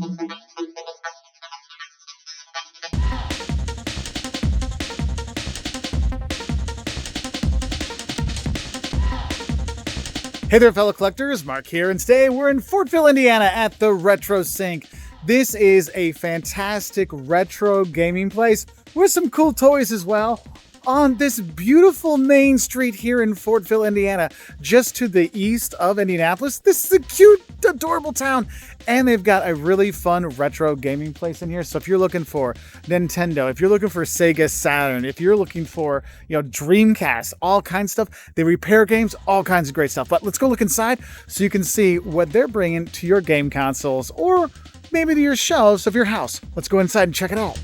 Hey there, fellow collectors, Mark here, and today we're in Fortville, Indiana at the Retro Sync. This is a fantastic retro gaming place with some cool toys as well on this beautiful main street here in Fortville, Indiana, just to the east of Indianapolis. This is a cute, adorable town, and they've got a really fun retro gaming place in here. So if you're looking for Nintendo, if you're looking for Sega Saturn, if you're looking for, Dreamcast, all kinds of stuff, they repair games, all kinds of great stuff. But let's go look inside so you can see what they're bringing to your game consoles or maybe to your shelves of your house. Let's go inside and check it out.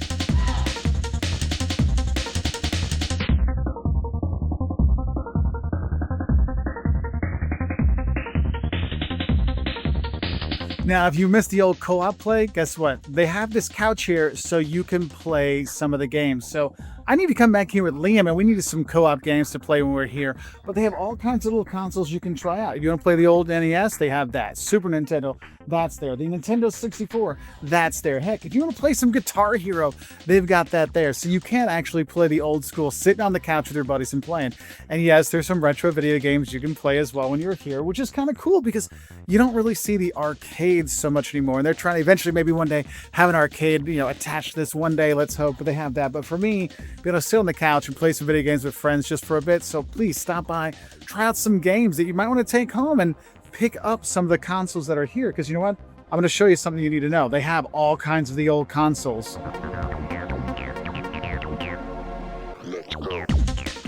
Now, if you missed the old co-op play, guess what? They have this couch here so you can play some of the games. So I need to come back here with Liam, and we needed some co-op games to play when we're here. But they have all kinds of little consoles you can try out. If you want to play the old NES, they have that. Super Nintendo, that's there. The Nintendo 64, that's there. Heck, if you want to play some Guitar Hero, they've got that there. So you can actually play the old school, sitting on the couch with your buddies and playing. And yes, there's some retro video games you can play as well when you're here, which is kind of cool because you don't really see the arcades so much anymore. And they're trying to eventually, maybe one day, have an arcade, attached to this one day, let's hope. But they have that. But for me, be able to sit on the couch and play some video games with friends just for a bit. So please stop by, try out some games that you might want to take home and pick up some of the consoles that are here. Because you know what? I'm going to show you something you need to know. They have all kinds of the old consoles.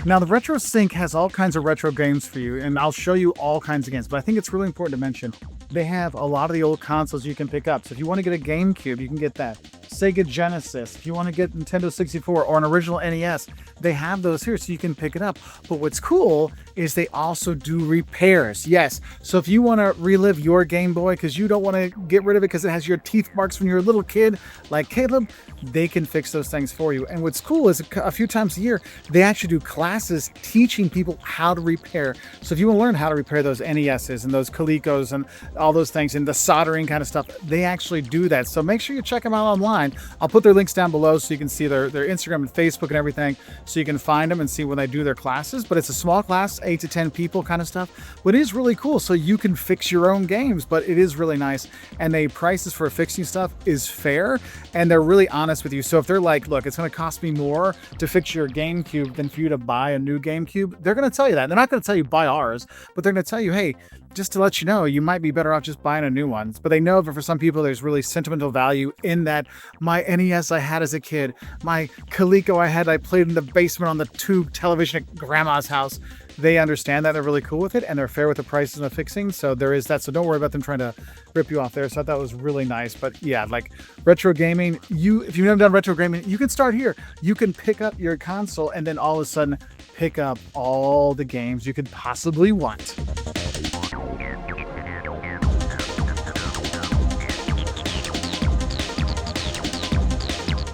Now, the Retro Sync has all kinds of retro games for you, and I'll show you all kinds of games. But I think it's really important to mention, they have a lot of the old consoles you can pick up. So if you want to get a GameCube, you can get that. Sega Genesis, if you want to get Nintendo 64 or an original NES, they have those here so you can pick it up. But what's cool is they also do repairs. Yes, so if you want to relive your Game Boy because you don't want to get rid of it because it has your teeth marks when you're a little kid like Caleb, they can fix those things for you. And what's cool is a few times a year, they actually do classes teaching people how to repair. So if you want to learn how to repair those NESs and those Colecos and all those things and the soldering kind of stuff, they actually do that. So make sure you check them out online. I'll put their links down below so you can see their Instagram and Facebook and everything so you can find them and see when they do their classes. But it's a small class, 8 to 10 people kind of stuff. But it is really cool. So you can fix your own games, but it is really nice. And the prices for fixing stuff is fair and they're really honest with you. So if they're like, look, it's going to cost me more to fix your GameCube than for you to buy a new GameCube, they're going to tell you that. They're not going to tell you buy ours, but they're going to tell you, hey, just to let you know, you might be better off just buying a new one. But they know that for some people, there's really sentimental value in that. My NES I had as a kid, my Coleco I played in the basement on the tube television at grandma's house. They understand that. They're really cool with it, and they're fair with the prices and the fixing. So there is that. So don't worry about them trying to rip you off there. So I thought that was really nice. But yeah, like retro gaming, if you've never done retro gaming, you can start here. You can pick up your console and then all of a sudden pick up all the games you could possibly want.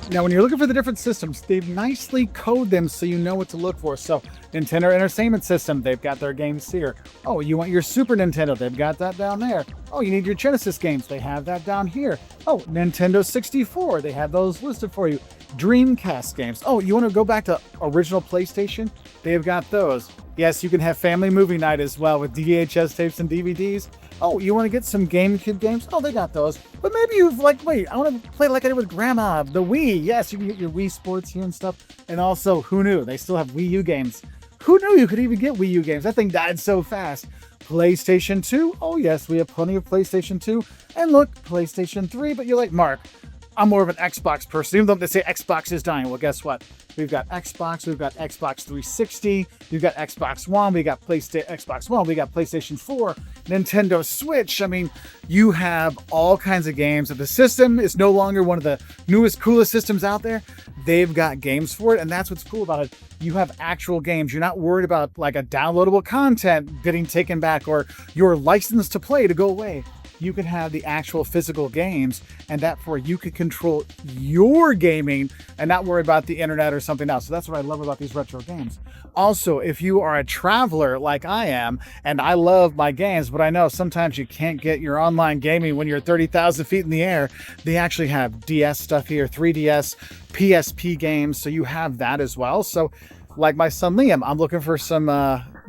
Now, when you're looking for the different systems, they've nicely coded them so you know what to look for. So, Nintendo Entertainment System, they've got their games here. Oh, you want your Super Nintendo, they've got that down there. Oh, you need your Genesis games, they have that down here. Oh, Nintendo 64, they have those listed for you. Dreamcast games. Oh, you want to go back to original PlayStation? They've got those. Yes, you can have family movie night as well with VHS tapes and DVDs. Oh, you want to get some GameCube games? Oh, they got those. But maybe you've wait, I want to play like I did with Grandma, the Wii. Yes, you can get your Wii Sports here and stuff. And also, who knew? They still have Wii U games. Who knew you could even get Wii U games? That thing died so fast. PlayStation 2? Oh, yes, we have plenty of PlayStation 2. And look, PlayStation 3. But you're like, Mark, I'm more of an Xbox person, even though they say Xbox is dying. Well, guess what? We've got Xbox, we've got Xbox 360, we've got Xbox One, we got Xbox One, we got PlayStation 4, Nintendo Switch. I mean, you have all kinds of games. If the system is no longer one of the newest, coolest systems out there, they've got games for it, and that's what's cool about it. You have actual games. You're not worried about like a downloadable content getting taken back or your license to play to go away. you could have the actual physical games, and therefore you could control your gaming and not worry about the internet or something else. So that's what I love about these retro games. Also, if you are a traveler like I am, and I love my games, but I know sometimes you can't get your online gaming when you're 30,000 feet in the air, they actually have DS stuff here, 3DS, PSP games, so you have that as well. So like my son Liam, I'm looking for some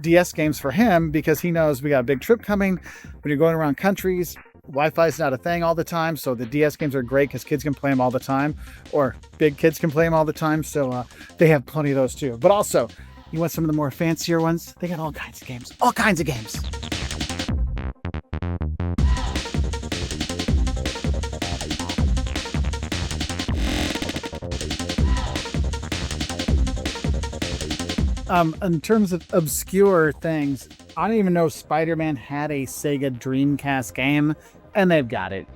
DS games for him because he knows we got a big trip coming. When you're going around countries, Wi-Fi is not a thing all the time, so the DS games are great because kids can play them all the time, or big kids can play them all the time, so they have plenty of those too. But also, you want some of the more fancier ones? They got all kinds of games. All kinds of games. In terms of obscure things, I don't even know Spider-Man had a Sega Dreamcast game, and they've got it.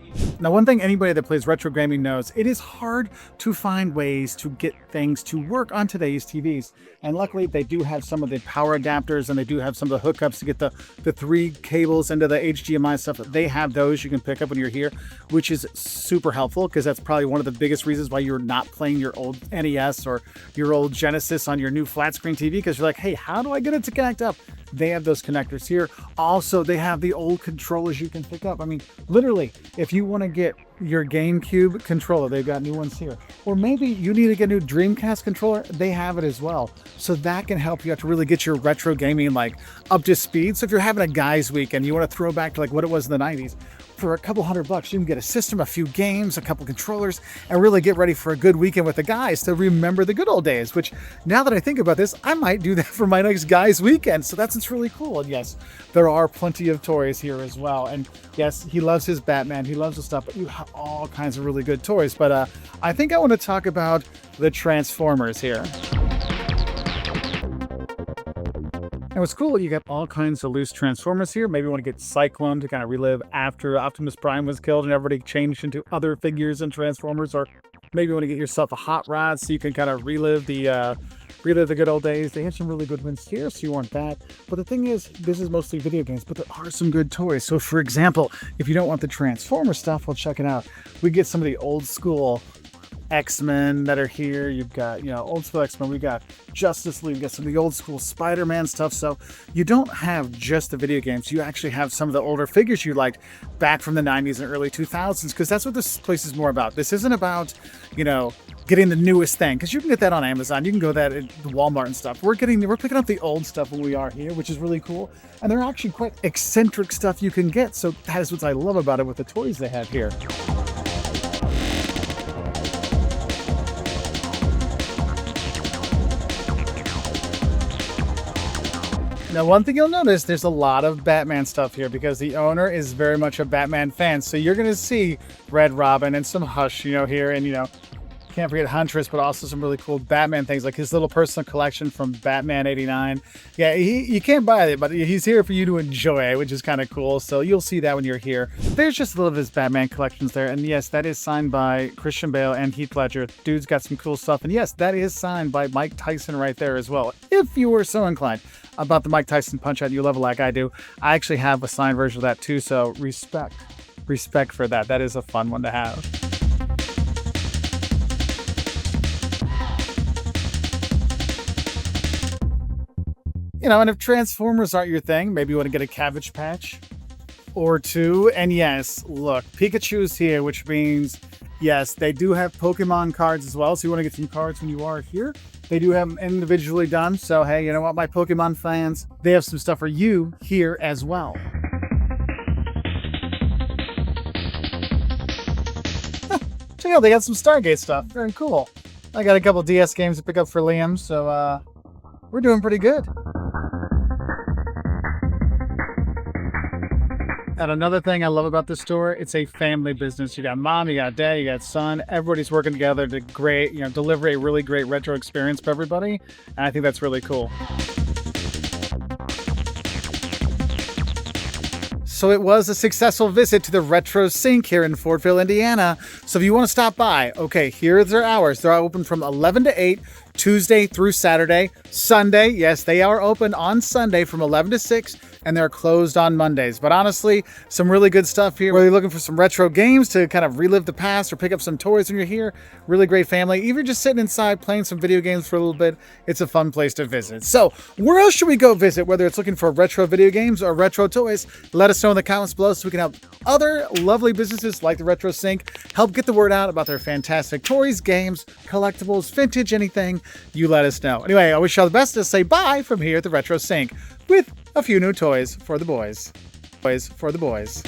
Now, one thing anybody that plays retro gaming knows, it is hard to find ways to get things to work on today's TVs. And luckily, they do have some of the power adapters, and they do have some of the hookups to get the 3 cables into the HDMI stuff. They have those you can pick up when you're here, which is super helpful because that's probably one of the biggest reasons why you're not playing your old NES or your old Genesis on your new flat screen TV, because you're like, hey, how do I get it to connect up? They have those connectors here. Also, they have the old controllers you can pick up. I mean, literally, if you want to get your GameCube controller, they've got new ones here. Or maybe you need to get a new Dreamcast controller, they have it as well. So that can help you out to really get your retro gaming like up to speed. So if you're having a guys week and you want to throw back to like what it was in the 90s, for a couple $100, you can get a system, a few games, a couple controllers, and really get ready for a good weekend with the guys to remember the good old days, which now that I think about this, I might do that for my next guys weekend. So that's really cool. And yes, there are plenty of toys here as well. And yes, he loves his Batman. He loves the stuff, but you have all kinds of really good toys. But I think I want to talk about the Transformers here. And what's cool, you got all kinds of loose Transformers here. Maybe you want to get Cyclone to kind of relive after Optimus Prime was killed and everybody changed into other figures in Transformers, or maybe you want to get yourself a Hot Rod so you can kind of relive the good old days. They have some really good ones here, so you want that. But the thing is, this is mostly video games, but there are some good toys. So for example, if you don't want the Transformer stuff, well, check it out. We get some of the old school X-Men that are here. You've got, old school X-Men. We got Justice League. We got some of the old school Spider-Man stuff. So you don't have just the video games. You actually have some of the older figures you liked back from the 90s and early 2000s, because that's what this place is more about. This isn't about, getting the newest thing, because you can get that on Amazon. You can go that at Walmart and stuff. We're picking up the old stuff when we are here, which is really cool. And they're actually quite eccentric stuff you can get. So that is what I love about it with the toys they have here. Now, one thing you'll notice, there's a lot of Batman stuff here because the owner is very much a Batman fan. So you're going to see Red Robin and some Hush, here, and, can't forget Huntress, but also some really cool Batman things, like his little personal collection from Batman 89. Yeah, you can't buy it, but he's here for you to enjoy, which is kind of cool. So you'll see that when you're here. There's just a little of his Batman collections there. And yes, that is signed by Christian Bale and Heath Ledger. Dude's got some cool stuff. And yes, that is signed by Mike Tyson right there as well, if you were so inclined about the Mike Tyson Punch Out You level like I do. I actually have a signed version of that too, so respect for that. That is a fun one to have. And if Transformers aren't your thing, maybe you want to get a Cabbage Patch or two. And yes, look, Pikachu's here, which means, yes, they do have Pokemon cards as well. So you want to get some cards when you are here. They do have them individually done. So, hey, you know what, my Pokemon fans, they have some stuff for you here as well. Check out, they got some Stargate stuff. Very cool. I got a couple DS games to pick up for Liam, so we're doing pretty good. And another thing I love about this store, it's a family business. You got mom, you got dad, you got son. Everybody's working together to deliver a really great retro experience for everybody. And I think that's really cool. So it was a successful visit to the Retro Sink here in Fortville, Indiana. So if you want to stop by, okay, here's their hours. They're open from 11 to 8. Tuesday through Saturday. Sunday, yes, they are open on Sunday from 11 to 6, and they're closed on Mondays. But honestly, some really good stuff here. Whether you're looking for some retro games to kind of relive the past or pick up some toys when you're here, really great family. Even just sitting inside playing some video games for a little bit, it's a fun place to visit. So where else should we go visit, whether it's looking for retro video games or retro toys? Let us know in the comments below so we can help other lovely businesses like the Retro Sync help get the word out about their fantastic toys, games, collectibles, vintage, anything. You let us know. Anyway, I wish you all the best to say bye from here at the Retro Sync with a few new toys for the boys. Toys for the boys.